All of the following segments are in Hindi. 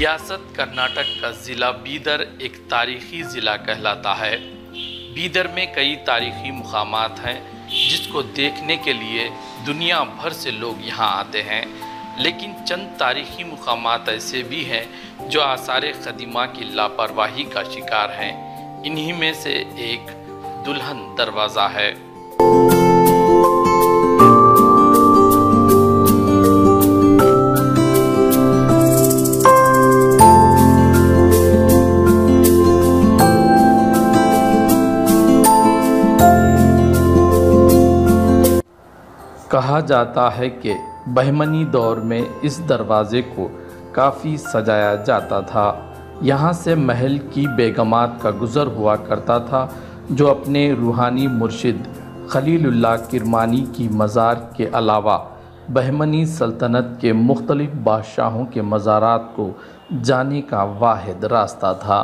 रियासत कर्नाटक का ज़िला बीदर एक तारीख़ी ज़िला कहलाता है। बीदर में कई तारीख़ी मुकामात हैं जिसको देखने के लिए दुनिया भर से लोग यहाँ आते हैं, लेकिन चंद तारीख़ी मुकामात ऐसे भी हैं जो आसार क़दीमा की लापरवाही का शिकार हैं। इन्हीं में से एक दुल्हन दरवाज़ा है। कहा जाता है कि बहमनी दौर में इस दरवाज़े को काफ़ी सजाया जाता था। यहाँ से महल की बेगमात का गुज़र हुआ करता था, जो अपने रूहानी मुर्शिद खलीलुल्लाह किरमानी की मज़ार के अलावा बहमनी सल्तनत के मुख्तलिफ़ बादशाहों के मज़ारात को जाने का वाहिद रास्ता था।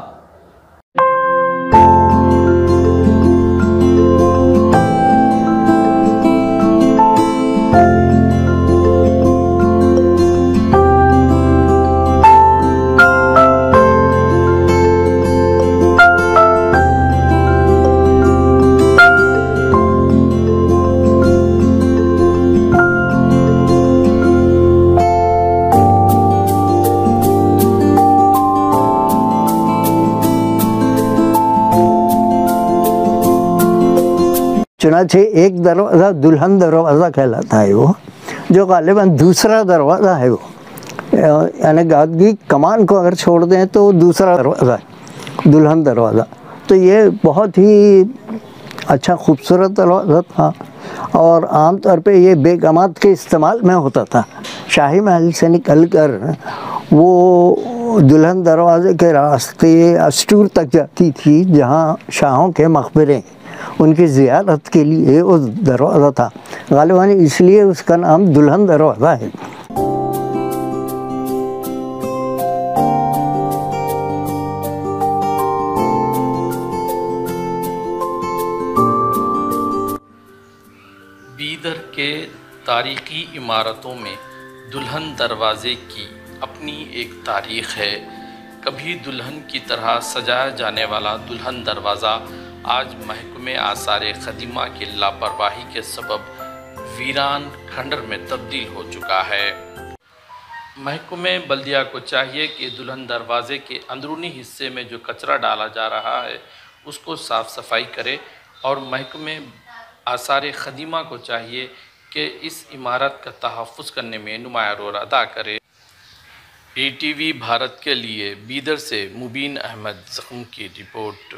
चुनाचे एक दरवाज़ा दुल्हन दरवाज़ा कहलाता है वो, जो गालिबन दूसरा दरवाज़ा है वो, यानी गादी कमान को अगर छोड़ दें तो दूसरा दरवाज़ा है दुल्हन दरवाज़ा। तो ये बहुत ही अच्छा खूबसूरत दरवाज़ा था और आम तौर पे ये बेगमात के इस्तेमाल में होता था। शाही महल से निकलकर वो दुल्हन दरवाज़े के रास्ते अस्टूर तक जाती थी, जहाँ शाहों के मकबरे उनकी ज़ियारत के लिए उस दरवाज़ा था। गालिबान इसलिए उसका नाम दुल्हन दरवाज़ा है। बीदर के तारीख़ी इमारतों में दुल्हन दरवाज़े की अपनी एक तारीख़ है। कभी दुल्हन की तरह सजाया जाने वाला दुल्हन दरवाज़ा आज महकमे आसार क़दीमा की लापरवाही के सबब वीरान खंडर में तब्दील हो चुका है। महकमे बल्दिया को चाहिए कि दुल्हन दरवाज़े के अंदरूनी हिस्से में जो कचरा डाला जा रहा है उसको साफ़ सफाई करे, और महकमे आसार क़दीमा को चाहिए कि इस इमारत का तहफ़्फ़ुज़ करने में नुमाया रोल अदा करे। ETV भारत के लिए बीदर से मुबीन अहमद ज़ख़्म की रिपोर्ट।